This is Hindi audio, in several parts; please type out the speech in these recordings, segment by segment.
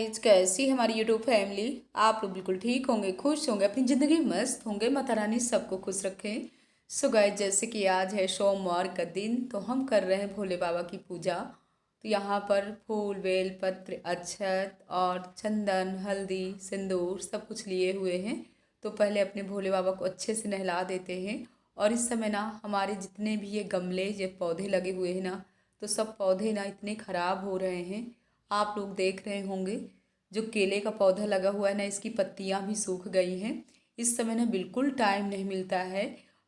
गाइज, कैसी हमारी यूट्यूब फैमिली। आप लोग बिल्कुल ठीक होंगे, खुश होंगे, अपनी ज़िंदगी मस्त होंगे। माता रानी सबको खुश रखें। सो गाइज, जैसे कि आज है सोमवार का दिन, तो हम कर रहे हैं भोले बाबा की पूजा। तो यहाँ पर फूल बेल पत्र अक्षत और चंदन हल्दी सिंदूर सब कुछ लिए हुए हैं। तो पहले अपने भोले बाबा को अच्छे से नहला देते हैं। और इस समय ना हमारे जितने भी ये गमले ये पौधे लगे हुए हैं ना, तो सब पौधे ना इतने ख़राब हो रहे हैं। आप लोग देख रहे होंगे जो केले का पौधा लगा हुआ है ना, इसकी पत्तियां भी सूख गई हैं। इस समय ना बिल्कुल टाइम नहीं मिलता है।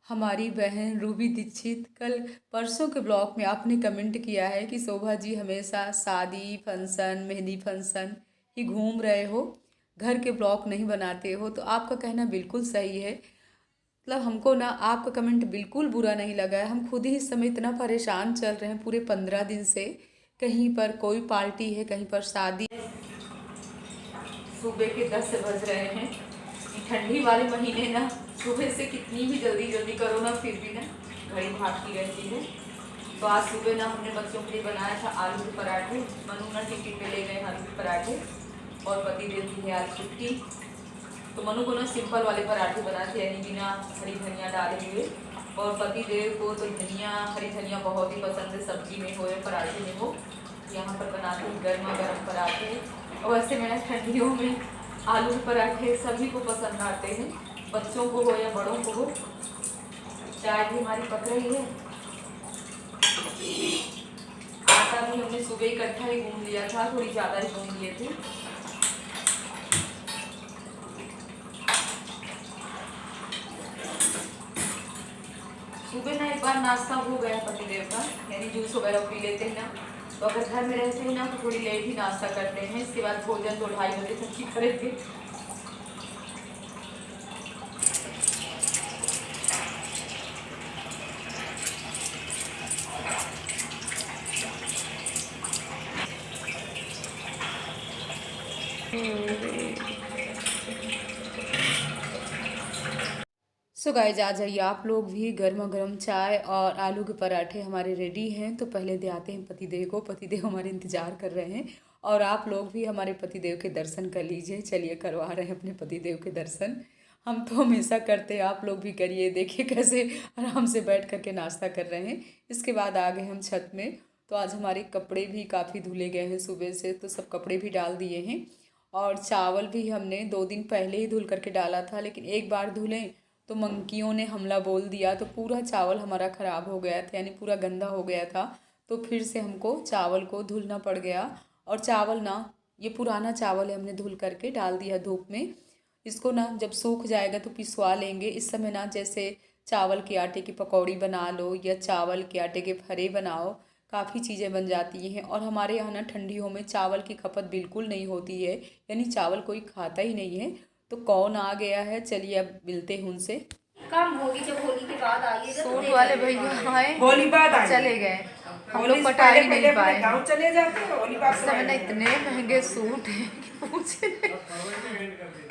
हमारी बहन रूबी दीक्षित कल परसों के ब्लॉग में आपने कमेंट किया है कि शोभा जी हमेशा शादी फंक्शन मेहंदी फंक्शन ही घूम रहे हो, घर के ब्लॉग नहीं बनाते हो। तो आपका कहना बिल्कुल सही है। मतलब हमको ना आपका कमेंट बिल्कुल बुरा नहीं लगा है। हम खुद ही इस समय इतना परेशान चल रहे हैं पूरे 15 दिन से। कहीं पर कोई पार्टी है, कहीं पर शादी। सुबह के 10 बज रहे हैं। ठंडी वाले महीने ना सुबह से कितनी भी जल्दी जल्दी करो ना, फिर भी ना घड़ी भागती रहती है। तो आज सुबह ना हमने बच्चों के लिए बनाया था आलू के पराठे। मनु ना टिफिन में ले गए आलू के पराठे, और पति देव की है आज छुट्टी। तो मनु को ना सिंपल वाले पराठे बनाते यानी बिना हरी धनिया डाले हुए। और पति देव को तो धनिया हरी धनिया बहुत ही पसंद है, सब्जी में हो या पराठे में हो। यहाँ पर बनाते हैं गर्मा गर्म पराठे। और वैसे मेरा ठंडियों में आलू के पराठे सभी को पसंद आते हैं, बच्चों को हो या बड़ों को हो। चाय भी हमारी पक रही है। आटा भी हमने सुबह इकट्ठा ही गूंद लिया था, थोड़ी ज़्यादा ही गूंद लिए थे। सुबह ना एक बार नाश्ता हो गया पतिदेव का, यानी जूस वगैरह पी लेते हैं ना। तो अगर घर में रहते हैं ना तो थोड़ी लेट ही नाश्ता करते हैं। इसके बाद भोजन तो 2:30 बजे तक ही करेंगे। सो गाइज, आ जाइए आप लोग भी। गर्मा गर्म चाय और आलू के पराठे हमारे रेडी हैं। तो पहले दे आते हैं पतिदेव को। पतिदेव हमारे इंतज़ार कर रहे हैं। और आप लोग भी हमारे पतिदेव के दर्शन कर लीजिए। चलिए करवा रहे हैं अपने पतिदेव के दर्शन। हम तो हमेशा करते हैं, आप लोग भी करिए। देखिए कैसे आराम से बैठ करके नाश्ता कर रहे हैं। इसके बाद आ गए हम छत में। तो आज हमारे कपड़े भी काफ़ी धुले गए हैं सुबह से, तो सब कपड़े भी डाल दिए हैं। और चावल भी हमने 2 दिन पहले ही धुल करके डाला था, लेकिन एक बार धुलें तो मंकियों ने हमला बोल दिया, तो पूरा चावल हमारा ख़राब हो गया था, यानी पूरा गंदा हो गया था। तो फिर से हमको चावल को धुलना पड़ गया। और चावल ना, ये पुराना चावल है, हमने धुल करके डाल दिया धूप में। इसको ना जब सूख जाएगा तो पिसवा लेंगे। इस समय ना जैसे चावल के आटे की पकौड़ी बना लो या चावल के आटे के फरे बनाओ, काफ़ी चीज़ें बन जाती हैं। और हमारे यहाँ ना ठंडियों में चावल की खपत बिल्कुल नहीं होती है, यानी चावल कोई खाता ही नहीं है। तो कौन आ गया है, चलिए अब मिलते हैं उनसे। कम होगी जब होली के बाद आइएगा। सूट वाले भैया आए, होली बाद आए, चले गए। हम लोग पटा ही नहीं पाए। गाँव चले जाते हैं होली बाद। इस समय ना इतने महंगे सूट हैं कि पूछे नहीं।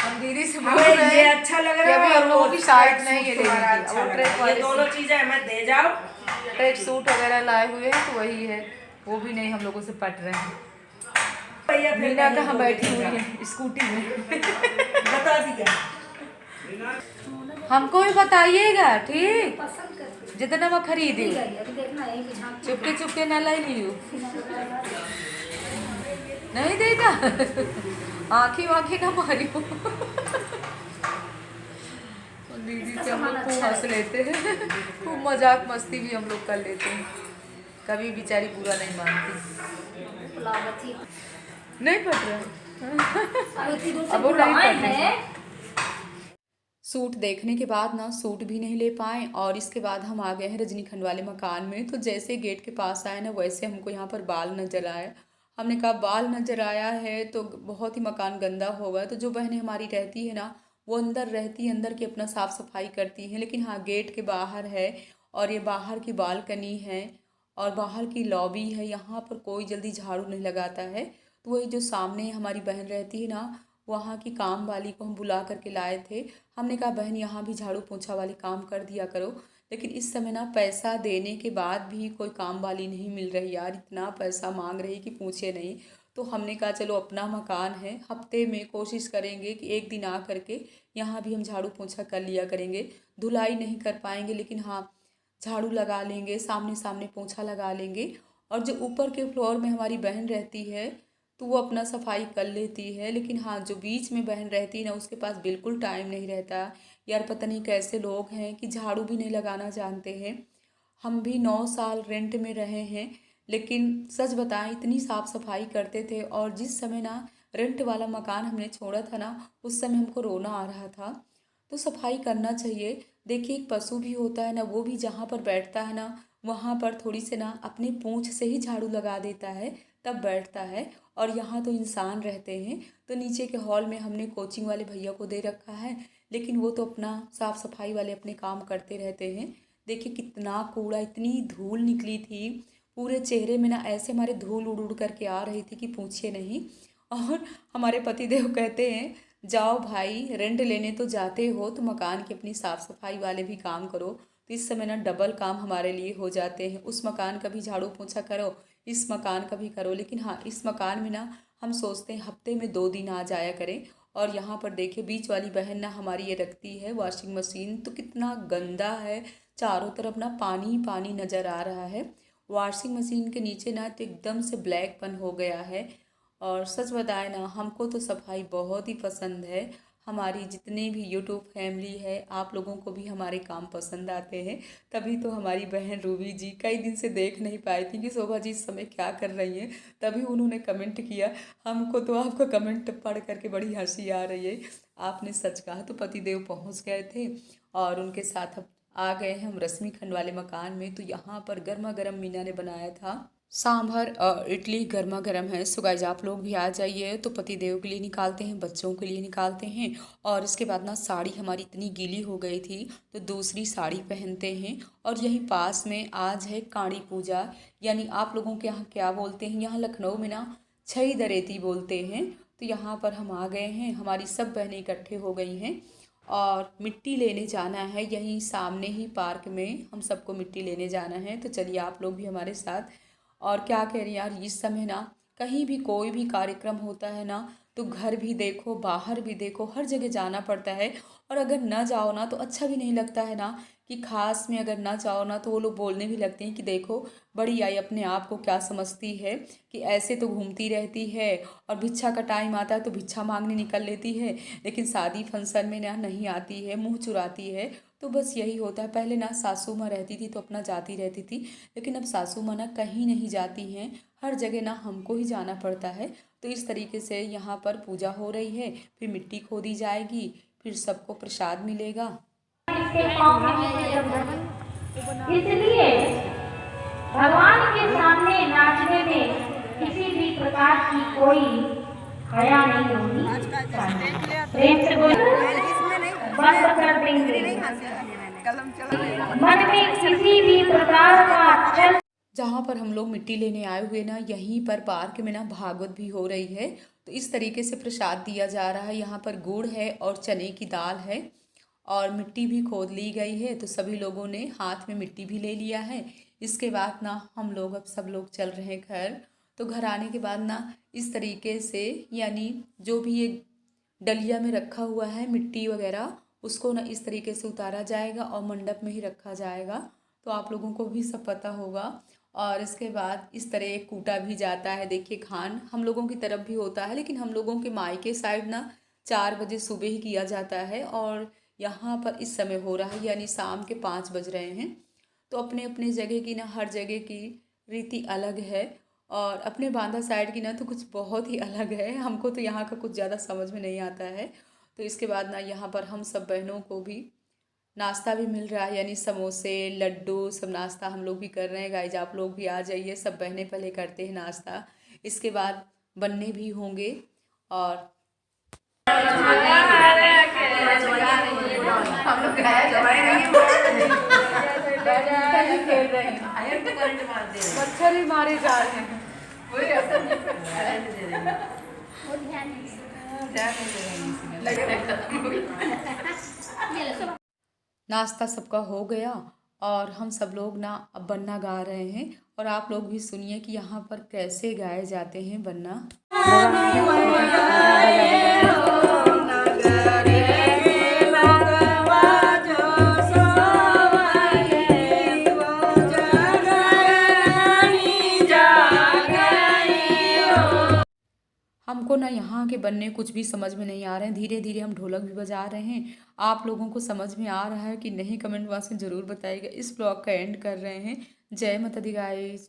हम दीदी से बोल हमें रहे ये हैं अच्छा लग कि रहा अभी है, हम लोगों की साइज नहीं है लेने की। अच्छा अब लग ट्रैक रहा है। ये वाले दोनों चीजें हमें दे जाओ। ट्रैक सूट वगैरह लाए हुए हैं, तो वही है, वो भी नहीं हम लोगों से पट रहे हैं। भैया फिर मीना नहीं कहाँ बोले बैठी तो हुई जाओ। है स्कूटी में। बता दिया। हमको भी बताइएगा, ठीक? पसंद करते जितना मैं खरीदी अभी देखना है कि झांक चुपके चुपके न लाई लियो, नहीं देगा। आँखी वाँखी ना मारियो। दीदी से हम लोग खूब हंस लेते हैं, खूब मजाक मस्ती भी हम लोग कर लेते हैं। कभी बेचारी बुरा नहीं मानती। फुलावती नहीं पट रहा, इतनी दूर से अब वो नहीं बुलाए पट रहा। हैं। सूट देखने के बाद ना सूट भी नहीं ले पाए। और इसके बाद हम आ गए हैं रजनीखंड वाले मकान में। तो जैसे गेट के पास आए ना, वैसे हमको यहाँ पर बाल नजर आया। हमने कहा बाल नजर आया है तो बहुत ही मकान गंदा होगा। तो जो बहनें हमारी रहती है ना, वो अंदर रहती है, अंदर की अपना साफ़ सफाई करती हैं। लेकिन हाँ, गेट के बाहर है, और ये बाहर की बालकनी है और बाहर की लॉबी है, यहाँ पर कोई जल्दी झाड़ू नहीं लगाता है। तो वही जो सामने हमारी बहन रहती है ना, वहाँ की काम वाली को हम बुला करके लाए थे। हमने कहा बहन यहाँ भी झाड़ू पोछा वाली काम कर दिया करो। लेकिन इस समय ना पैसा देने के बाद भी कोई काम वाली नहीं मिल रही यार, इतना पैसा मांग रही कि पूछे नहीं। तो हमने कहा चलो अपना मकान है, हफ्ते में कोशिश करेंगे कि एक दिन आ करके यहाँ भी हम झाड़ू पोछा कर लिया करेंगे। धुलाई नहीं कर पाएंगे लेकिन हाँ झाड़ू लगा लेंगे, सामने सामने पोछा लगा लेंगे। और जो ऊपर के फ्लोर में हमारी बहन रहती है तो वो अपना सफाई कर लेती है, लेकिन हाँ जो बीच में बहन रहती है ना उसके पास बिल्कुल टाइम नहीं रहता। यार पता नहीं कैसे लोग हैं कि झाड़ू भी नहीं लगाना जानते हैं। हम भी 9 साल रेंट में रहे हैं, लेकिन सच बताएं इतनी साफ़ सफाई करते थे। और जिस समय ना रेंट वाला मकान हमने छोड़ा था ना उस समय हमको रोना आ रहा था। तो सफाई करना चाहिए। देखिए एक पशु भी होता है ना, वो भी जहाँ पर बैठता है ना वहाँ पर थोड़ी से ना अपनी पूँछ से ही झाड़ू लगा देता है तब बैठता है। और यहाँ तो इंसान रहते हैं। तो नीचे के हॉल में हमने कोचिंग वाले भैया को दे रखा है, लेकिन वो तो अपना साफ़ सफाई वाले अपने काम करते रहते हैं। देखिए कितना कूड़ा, इतनी धूल निकली थी पूरे चेहरे में ना, ऐसे हमारे धूल उड़ उड़ करके आ रही थी कि पूछिए नहीं। और हमारे पतिदेव कहते हैं जाओ भाई, रेंट लेने तो जाते हो तो मकान की अपनी साफ़ सफाई वाले भी काम करो। तो इस समय ना डबल काम हमारे लिए हो जाते हैं, उस मकान का भी झाड़ू पोछा करो, इस मकान का भी करो। लेकिन हाँ इस मकान में ना हम सोचते हैं हफ्ते में 2 दिन आ जाया करें। और यहाँ पर देखिए बीच वाली बहन ना हमारी ये रखती है वॉशिंग मशीन, तो कितना गंदा है, चारों तरफ ना पानी ही पानी नज़र आ रहा है। वॉशिंग मशीन के नीचे ना तो एकदम से ब्लैकपन हो गया है। और सच बताए ना हमको तो सफाई बहुत ही पसंद है। हमारी जितने भी यूट्यूब फैमिली है आप लोगों को भी हमारे काम पसंद आते हैं। तभी तो हमारी बहन रूबी जी कई दिन से देख नहीं पाई थी कि शोभा जी इस समय क्या कर रही हैं, तभी उन्होंने कमेंट किया। हमको तो आपका कमेंट पढ़ करके बड़ी हंसी आ रही है। आपने सच कहा। तो पतिदेव पहुंच गए थे और उनके साथ अब आ गए हैं हम रश्मि खंड वाले मकान में। तो यहाँ पर गर्मा गर्म मीना ने बनाया था सांभर और इडली, गर्मा गर्म है। सो गाइस आप लोग भी आ जाइए। तो पतिदेव के लिए निकालते हैं, बच्चों के लिए निकालते हैं। और इसके बाद ना साड़ी हमारी इतनी गीली हो गई थी तो दूसरी साड़ी पहनते हैं। और यहीं पास में आज है काड़ी पूजा, यानी आप लोगों के यहाँ क्या बोलते हैं, यहाँ लखनऊ में ना छई दरेती बोलते हैं। तो यहाँ पर हम आ गए हैं, हमारी सब बहनें इकट्ठे हो गई हैं और मिट्टी लेने जाना है। यहीं सामने ही पार्क में हम सबको मिट्टी लेने जाना है। तो चलिए आप लोग भी हमारे साथ। और क्या कह रही यार, इस समय ना कहीं भी कोई भी कार्यक्रम होता है ना तो घर भी देखो बाहर भी देखो हर जगह जाना पड़ता है। और अगर ना जाओ ना तो अच्छा भी नहीं लगता है ना, कि खास में अगर ना जाओ ना तो वो लोग बोलने भी लगते हैं कि देखो बड़ी आई अपने आप को क्या समझती है, कि ऐसे तो घूमती रहती है और भिक्षा का टाइम आता है तो भिक्षा मांगने निकल लेती है, लेकिन शादी फंक्शन में ना नहीं आती है, मुंह चुराती है। तो बस यही होता है। पहले ना सासू माँ रहती थी तो अपना जाती रहती थी, लेकिन अब सासू माँ ना कहीं नहीं जाती हैं, हर जगह ना हमको ही जाना पड़ता है। तो इस तरीके से यहाँ पर पूजा हो रही है, फिर मिट्टी खोदी जाएगी, फिर सबको प्रसाद मिलेगा। इसलिए भगवान के सामने नाचने में किसी भी प्रकार की कोई हया नहीं होगी। प्रेम से बोलो, बंद कर देंगे। मन में किसी भी प्रकार का चल। जहाँ पर हम लोग मिट्टी लेने आए हुए ना यहीं पर पार्क में ना भागवत भी हो रही है। तो इस तरीके से प्रसाद दिया जा रहा है। यहाँ पर गुड़ है और चने की दाल है और मिट्टी भी खोद ली गई है। तो सभी लोगों ने हाथ में मिट्टी भी ले लिया है। इसके बाद ना हम लोग अब सब लोग चल रहे हैं घर। तो घर आने के बाद ना इस तरीके से, यानी जो भी ये डलिया में रखा हुआ है मिट्टी वगैरह, उसको ना इस तरीके से उतारा जाएगा और मंडप में ही रखा जाएगा। तो आप लोगों को भी सब पता होगा। और इसके बाद इस तरह एक कूटा भी जाता है। देखिए खान हम लोगों की तरफ भी होता है, लेकिन हम लोगों के मायके साइड ना 4 बजे सुबह ही किया जाता है और यहाँ पर इस समय हो रहा है, यानी शाम के 5 बज रहे हैं। तो अपने अपने जगह की ना हर जगह की रीति अलग है और अपने बांदा साइड की ना तो कुछ बहुत ही अलग है। हमको तो यहाँ का कुछ ज़्यादा समझ में नहीं आता है। तो इसके बाद ना यहाँ पर हम सब बहनों को भी नाश्ता भी मिल रहा है, यानी समोसे लड्डू सब नाश्ता हम लोग भी कर रहे हैं। गाइज आप लोग भी आ जाइए, सब बहनें पहले करते हैं नाश्ता, इसके बाद बनने भी होंगे। और मच्छर ही मारे जा रहे हैं। नाश्ता सबका हो गया और हम सब लोग ना अब बन्ना गा रहे हैं। और आप लोग भी सुनिए कि यहाँ पर कैसे गाए जाते हैं बन्ना। हमको ना यहाँ के बनने कुछ भी समझ में नहीं आ रहे हैं। धीरे धीरे हम ढोलक भी बजा रहे हैं। आप लोगों को समझ में आ रहा है कि नहीं, कमेंट बॉक्स में ज़रूर बताइएगा। इस ब्लॉग का एंड कर रहे हैं। जय माता दी गाइस।